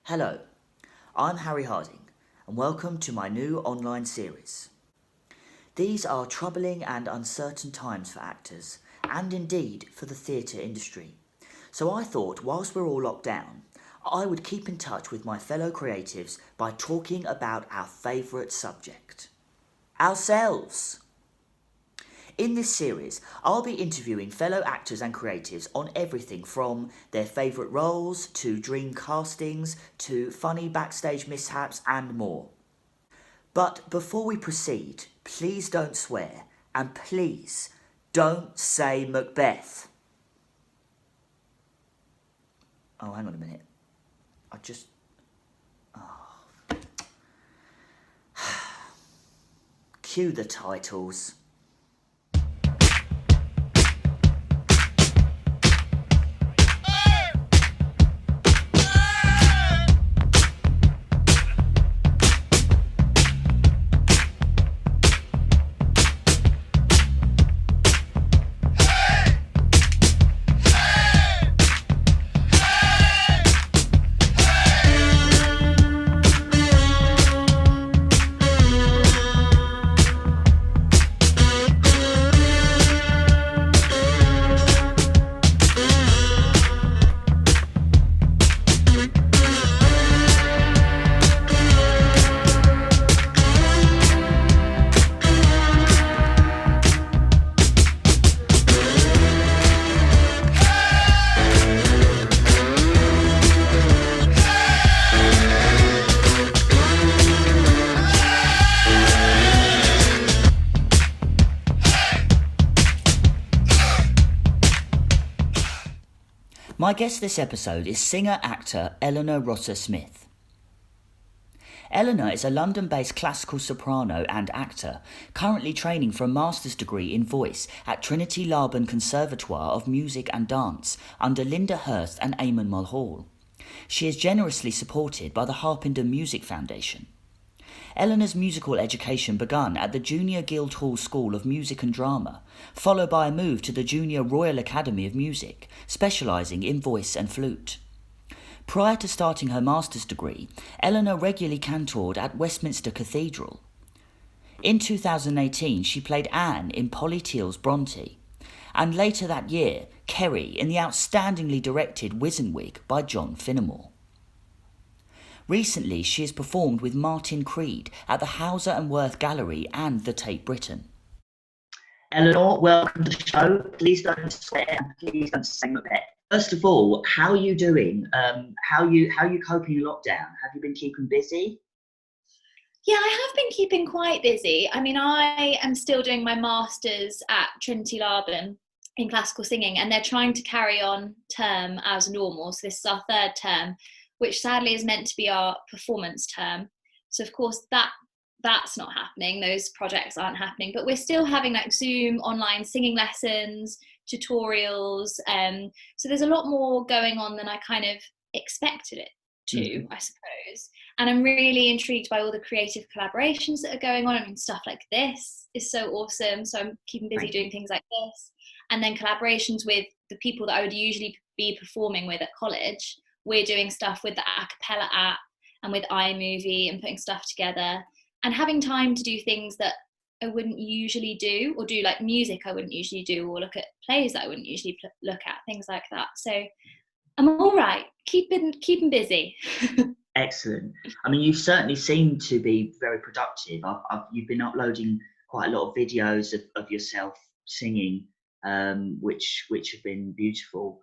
Hello, I'm Harry Harding, and welcome to my new online series. These are troubling and uncertain times for actors, and indeed for the theatre industry. So I thought, whilst we're all locked down, I would keep in touch with my fellow creatives by talking about our favourite subject: ourselves. In this series, I'll be interviewing fellow actors and creatives on everything from their favourite roles to dream castings to funny backstage mishaps and more. But before we proceed, please don't swear, and please don't say Macbeth. Oh, hang on a minute. I just... Cue the titles. My guest this episode is singer-actor Eleanor Rosser-Smyth. Eleanor is a London-based classical soprano and actor, currently training for a master's degree in voice at Trinity Laban Conservatoire of Music and Dance under Linda Hurst and Eamon Mulhall. She is generously supported by the Harpenden Music Foundation. Eleanor's musical education began at the Junior Guildhall School of Music and Drama, followed by a move to the Junior Royal Academy of Music, specialising in voice and flute. Prior to starting her master's degree, Eleanor regularly cantored at Westminster Cathedral. In 2018, she played Anne in Polly Teal's Bronte, and later that year, Kerry in the outstandingly directed Wizenwig by John Finnemore. Recently, she has performed with Martin Creed at the Hauser and Worth Gallery and the Tate Britain. Eleanor, welcome to the show. Please don't swear and please don't say Macbeth. First of all, how are you doing? How are you coping in lockdown? Have you been keeping busy? Yeah, I have been keeping quite busy. I mean, I am still doing my master's at Trinity Laban in classical singing, and they're trying to carry on term as normal. So this is our third term, which sadly is meant to be our performance term. So of course that's not happening. Those projects aren't happening, but we're still having like Zoom online singing lessons, tutorials. So there's a lot more going on than I kind of expected it to, I suppose. And I'm really intrigued by all the creative collaborations that are going on. I mean, stuff like this is so awesome. So I'm keeping busy doing things like this. And then collaborations with the people that I would usually be performing with at college. We're doing stuff with the a cappella app and with iMovie and putting stuff together and having time to do things that I wouldn't usually do, or do like music I wouldn't usually do, or look at plays that I wouldn't usually look at, things like that. So I'm all right, keeping busy. Excellent. I mean, you certainly seem to be very productive. You've been uploading quite a lot of videos of yourself singing, which have been beautiful.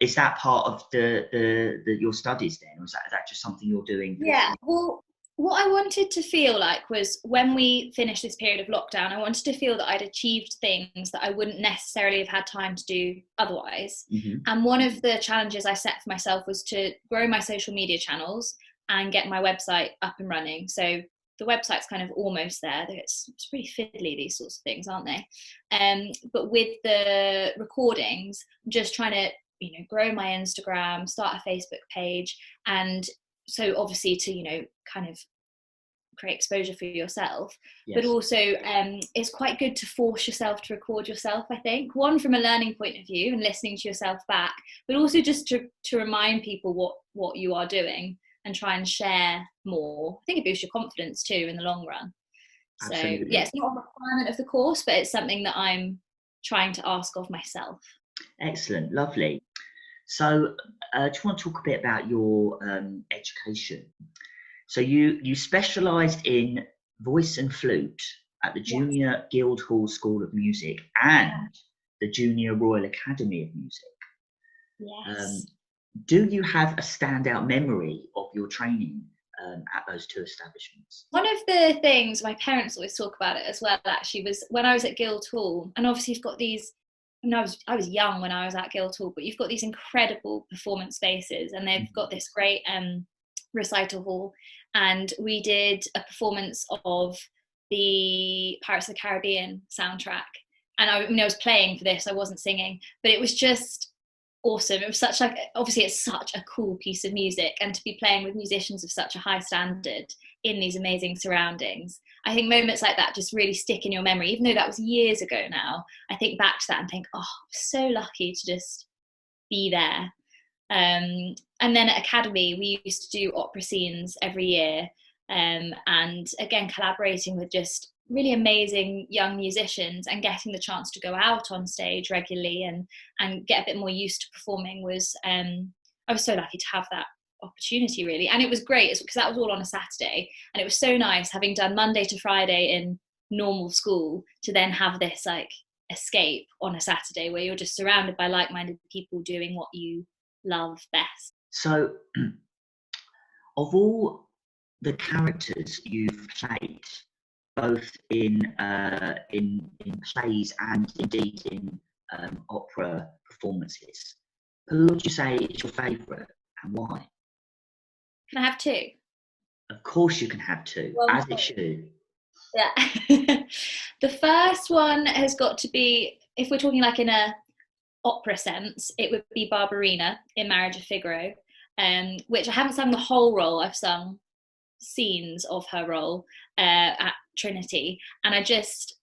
Is that part of your studies then, or is that just something you're doing? Yeah, well, what I wanted to feel like was when we finished this period of lockdown, I wanted to feel that I'd achieved things that I wouldn't necessarily have had time to do otherwise. And one of the challenges I set for myself was to grow my social media channels and get my website up and running. So the website's kind of almost there. It's pretty fiddly, these sorts of things, aren't they? But with the recordings, I'm just trying to grow my Instagram, start a Facebook page, and so obviously to kind of create exposure for yourself. Yes. But also it's quite good to force yourself to record yourself, I think. One, from a learning point of view and listening to yourself back, but also just to remind people what you are doing and try and share more. I think it boosts your confidence too in the long run. So Absolutely. yeah, it's not a requirement of the course, but it's something that I'm trying to ask of myself. Excellent, lovely. So do you want to talk a bit about your education? So you specialised in voice and flute at the Junior Guildhall School of Music and the Junior Royal Academy of Music. Yes. Do you have a standout memory of your training at those two establishments? One of the things my parents always talk about it as well, actually, was when I was at Guildhall, and obviously you've got these, I was young when I was at Guildhall, but you've got these incredible performance spaces, and they've got this great recital hall, and we did a performance of the Pirates of the Caribbean soundtrack, and I was playing for this, I wasn't singing, but it was just awesome. It was such obviously it's such a cool piece of music, and to be playing with musicians of such a high standard in these amazing surroundings, I think moments like that just really stick in your memory. Even though that was years ago now, I think back to that and think, oh, I'm so lucky to just be there. And then at Academy, we used to do opera scenes every year, and again collaborating with just really amazing young musicians and getting the chance to go out on stage regularly and get a bit more used to performing was I was so lucky to have that opportunity, really. And it was great because that was all on a Saturday, and it was so nice having done Monday to Friday in normal school to then have this like escape on a Saturday where you're just surrounded by like-minded people doing what you love best. So of all the characters you've played, both in plays and indeed in opera performances, who would you say is your favourite and why? Can I have two? Of course you can have two, as it should. Yeah. The first one has got to be, if we're talking like in a opera sense, it would be Barbarina in Marriage of Figaro, which I haven't sung the whole role. I've sung scenes of her role at Trinity, and I just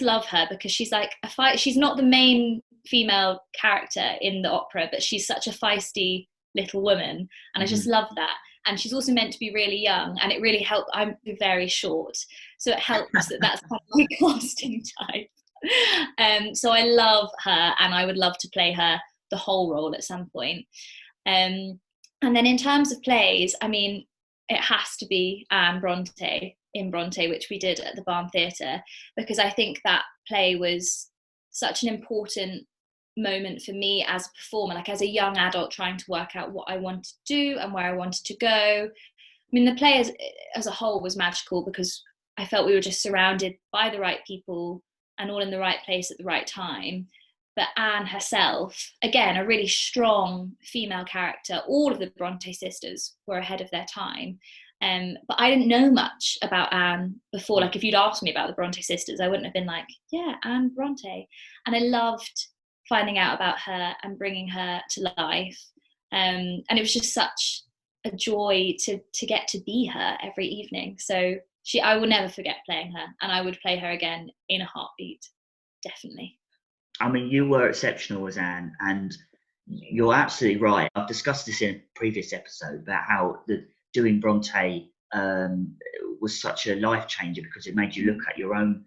love her because she's like she's not the main female character in the opera, but she's such a feisty little woman, and I just love that. And she's also meant to be really young, and it really helped. I'm very short, so it helps that that's kind of my casting type. So I love her, and I would love to play her the whole role at some point. And then in terms of plays, I mean, it has to be Anne Bronte in Bronte, which we did at the Barn Theatre, because I think that play was such an important moment for me as a performer, like as a young adult trying to work out what I wanted to do and where I wanted to go. I mean, the play as a whole was magical because I felt we were just surrounded by the right people and all in the right place at the right time. But Anne herself, again, a really strong female character. All of the Bronte sisters were ahead of their time. But I didn't know much about Anne before. Like, if you'd asked me about the Bronte sisters, I wouldn't have been like, yeah, Anne Bronte. And I loved finding out about her and bringing her to life. And it was just such a joy to get to be her every evening. So I will never forget playing her, and I would play her again in a heartbeat, definitely. I mean, you were exceptional as Anne, and you're absolutely right. I've discussed this in a previous episode about how doing Bronte was such a life changer because it made you look at your own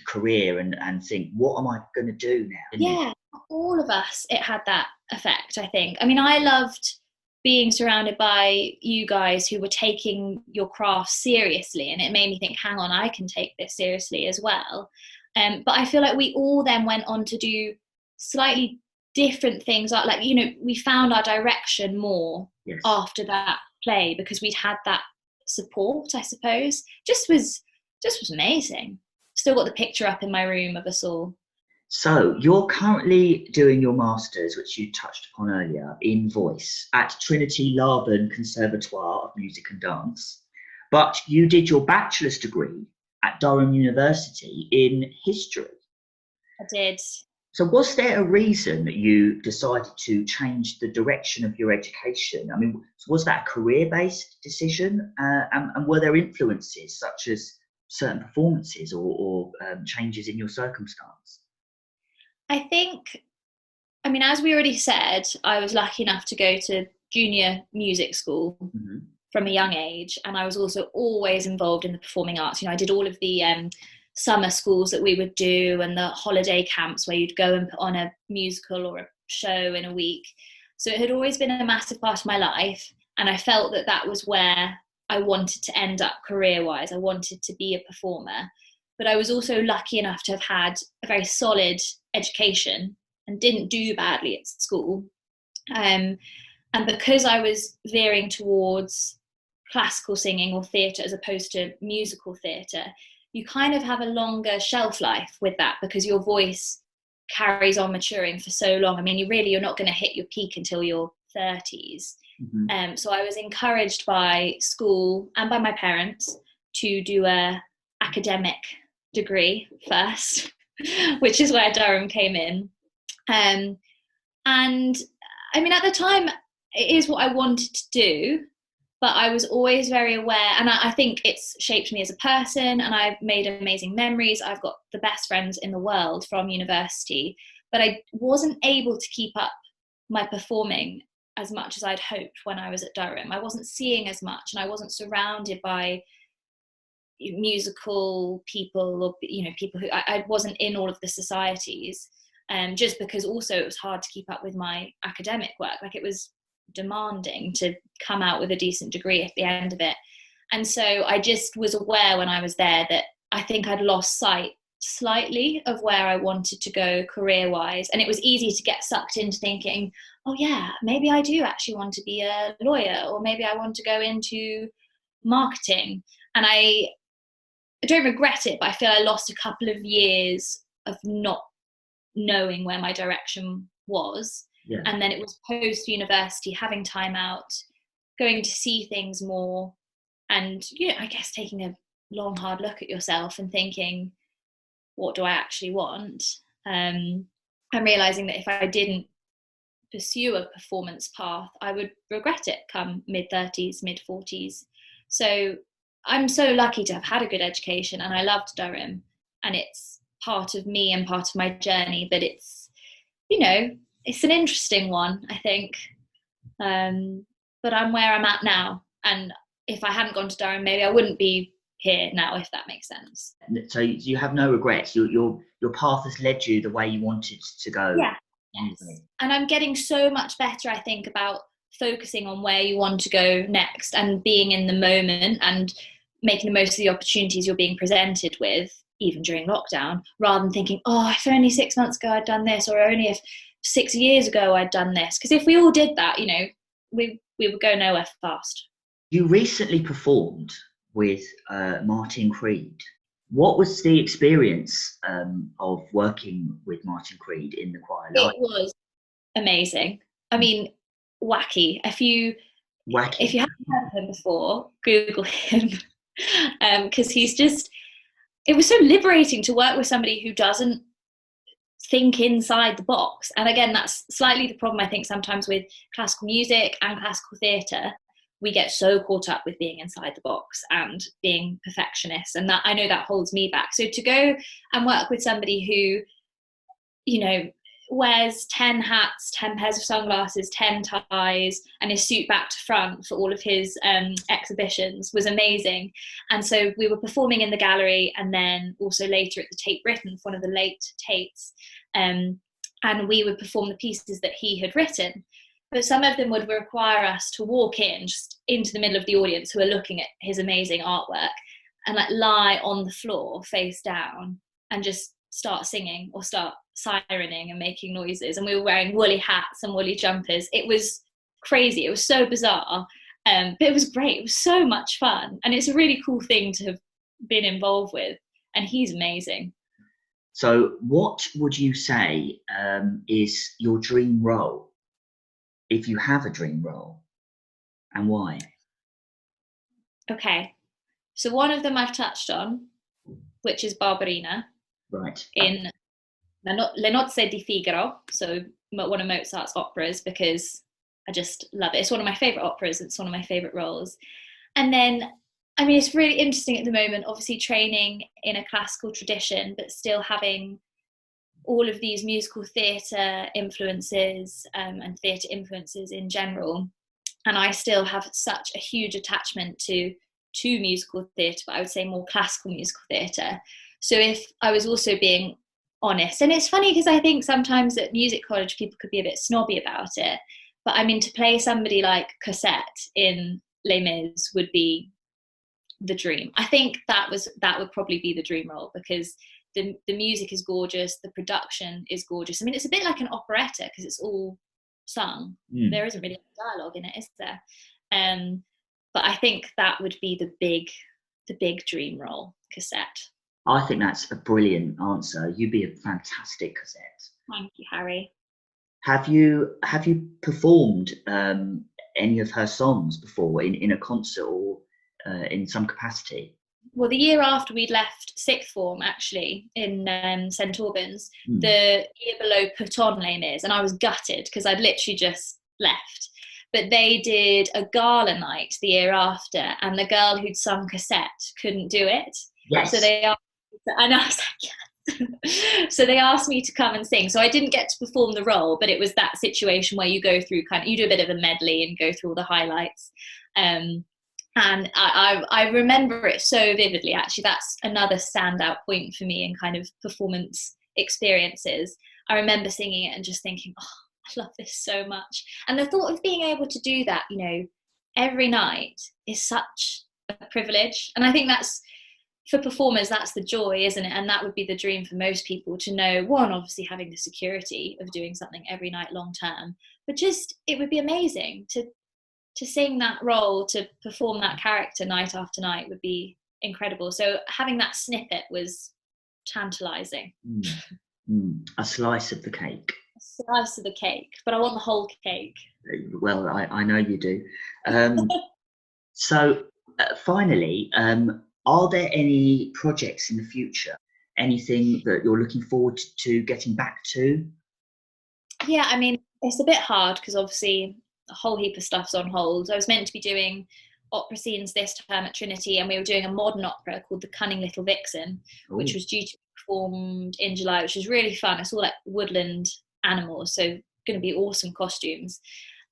career and think, what am I going to do now? Yeah, all of us, it had that effect, I think. I mean, I loved being surrounded by you guys who were taking your craft seriously, and it made me think, hang on, I can take this seriously as well. But I feel like we all then went on to do slightly different things. Like, you know, we found our direction more after that play because we'd had that support, I suppose. Just was amazing. Still got the picture up in my room of us all. So you're currently doing your masters, which you touched upon earlier, in voice at Trinity Laban Conservatoire of Music and Dance, but you did your bachelor's degree at Durham University in history. I did. So was there a reason that you decided to change the direction of your education? I mean, was that a career-based decision? And were there influences such as certain performances or changes in your circumstance? I think, I mean, as we already said, I was lucky enough to go to junior music school Mm-hmm. from a young age, and I was also always involved in the performing arts. You know, I did all of the summer schools that we would do and the holiday camps where you'd go and put on a musical or a show in a week. So it had always been a massive part of my life, and I felt that that was where I wanted to end up career-wise. I wanted to be a performer, but I was also lucky enough to have had a very solid education and didn't do badly at school. And because I was veering towards classical singing or theatre as opposed to musical theatre, you kind of have a longer shelf life with that because your voice carries on maturing for so long. I mean, you're not going to hit your peak until your 30s. Mm-hmm. So I was encouraged by school and by my parents to do a academic degree first, which is where Durham came in. And I mean, at the time, it is what I wanted to do, but I was always very aware, and I think it's shaped me as a person, and I've made amazing memories. I've got the best friends in the world from university, but I wasn't able to keep up my performing as much as I'd hoped when I was at Durham. I wasn't seeing as much, and I wasn't surrounded by musical people, or people who I wasn't in all of the societies, just because also it was hard to keep up with my academic work. Like, it was demanding to come out with a decent degree at the end of it. And so I just was aware when I was there that I think I'd lost sight slightly of where I wanted to go career-wise. And it was easy to get sucked into thinking, oh yeah, maybe I do actually want to be a lawyer, or maybe I want to go into marketing. And I don't regret it, but I feel I lost a couple of years of not knowing where my direction was. Yeah. And then it was post university, having time out, going to see things more, and I guess taking a long hard look at yourself and thinking, what do I actually want? And realizing that if I didn't pursue a performance path, I would regret it come mid-30s, mid-40s. So I'm so lucky to have had a good education, and I loved Durham, and it's part of me and part of my journey, but it's it's an interesting one, I think. But I'm where I'm at now. And if I hadn't gone to Durham, maybe I wouldn't be here now, if that makes sense. So you have no regrets. Your path has led you the way you wanted to go. Yeah. Yes. And I'm getting so much better, I think, about focusing on where you want to go next and being in the moment and making the most of the opportunities you're being presented with, even during lockdown, rather than thinking, oh, if only 6 months ago I'd done this, or only if 6 years ago I'd done this. Because if we all did that, we would go nowhere fast. You recently performed with Martin Creed. What was the experience of working with Martin Creed in the choir like? It was amazing. I mean, wacky. If you haven't heard of him before, Google him, because it was so liberating to work with somebody who doesn't think inside the box. And again, that's slightly the problem, I think, sometimes with classical music and classical theatre. We get so caught up with being inside the box and being perfectionists, and that, I know, that holds me back. So to go and work with somebody who wears 10 hats, 10 pairs of sunglasses, 10 ties, and his suit back to front for all of his exhibitions was amazing. And so we were performing in the gallery, and then also later at the Tate Britain for one of the late Tates, and we would perform the pieces that he had written. But some of them would require us to walk in, just into the middle of the audience who are looking at his amazing artwork, and lie on the floor face down and just start singing or start sirening and making noises. And we were wearing woolly hats and woolly jumpers. It was crazy. It was so bizarre, but it was great. It was so much fun, and it's a really cool thing to have been involved with. And he's amazing. So what would you say is your dream role, if you have a dream role, and why? Okay, so one of them I've touched on, which is Barbarina. Right. In Le Nozze di Figaro, so one of Mozart's operas, because I just love it. It's one of my favorite operas. It's one of my favorite roles. And then, I mean, it's really interesting at the moment, obviously training in a classical tradition, but still having all of these musical theatre influences and theatre influences in general. And I still have such a huge attachment to musical theatre, but I would say more classical musical theatre. So if I was also being honest, and it's funny because I think sometimes at music college people could be a bit snobby about it, but I mean, to play somebody like Cosette in Les Mis would be the dream. I think that would probably be the dream role, because the music is gorgeous, the production is gorgeous. I mean, it's a bit like an operetta because it's all sung. There isn't really dialogue in it, is there? But I think that would be the big dream role, Cosette. I think that's a brilliant answer. You'd be a fantastic Cosette. Thank you, Harry. Have you performed any of her songs before in a concert or in some capacity? Well, the year after we'd left sixth form, actually, in St Albans, the year below put on Les Mis, and I was gutted because I'd literally just left. But they did a gala night the year after, and the girl who'd sung Cosette couldn't do it. Yes. So they asked, and I was like, yes. So they asked me to come and sing. So I didn't get to perform the role, but it was that situation where you go through you do a bit of a medley and go through all the highlights. And I remember it so vividly. Actually, that's another standout point for me in kind of performance experiences. I remember singing it and just thinking, oh, I love this so much. And the thought of being able to do that, every night is such a privilege. And I think that's, for performers, that's the joy, isn't it? And that would be the dream for most people, to know, one, obviously having the security of doing something every night long term, but just, it would be amazing to sing that role, to perform that character night after night would be incredible. So having that snippet was tantalising. A slice of the cake. A slice of the cake, but I want the whole cake. Well, I know you do. So finally, are there any projects in the future? Anything that you're looking forward to getting back to? Yeah, I mean, it's a bit hard because obviously a whole heap of stuff's on hold. I was meant to be doing opera scenes this term at Trinity, and we were doing a modern opera called The Cunning Little Vixen, which was due to be performed in July, which was really fun. It's all like woodland animals, so going to be awesome costumes.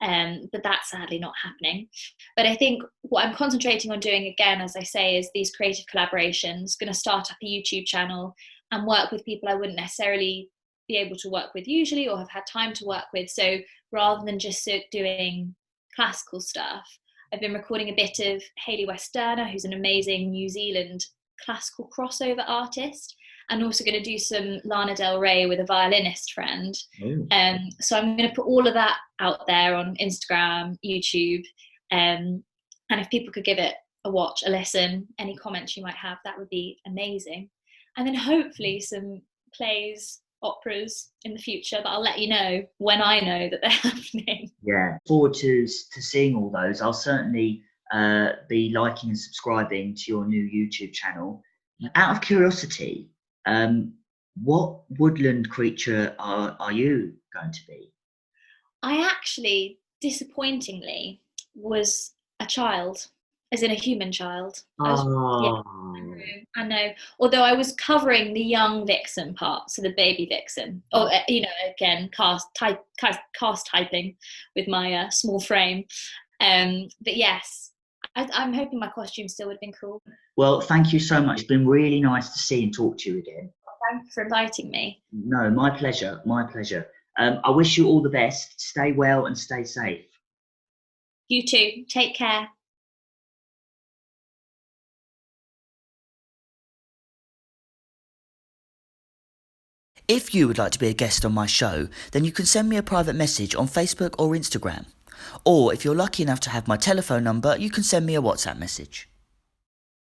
But that's sadly not happening. But I think what I'm concentrating on doing, again, as I say, is these creative collaborations. Going to start up a YouTube channel and work with people I wouldn't necessarily be able to work with usually or have had time to work with. So rather than just doing classical stuff, I've been recording a bit of Hayley Westerner, who's an amazing New Zealand classical crossover artist, and also going to do some Lana Del Rey with a violinist friend. So I'm going to put all of that out there on Instagram, YouTube, and if people could give it a watch, a listen, any comments you might have, that would be amazing. And then hopefully some plays, operas in the future, but I'll let you know when I know that they're happening. Yeah, forward to seeing all those. I'll certainly be liking and subscribing to your new YouTube channel. Out of curiosity, what woodland creature are you going to be? I actually, disappointingly, was a child, as in a human child. I know. Although I was covering the young vixen part, so the baby vixen. Or again, cast typing with my small frame. But yes, I'm hoping my costume still would have been cool. Well, thank you so much. It's been really nice to see and talk to you again. Thank you for inviting me. No, my pleasure. My pleasure. I wish you all the best. Stay well and stay safe. You too. Take care. If you would like to be a guest on my show, then you can send me a private message on Facebook or Instagram. Or if you're lucky enough to have my telephone number, you can send me a WhatsApp message.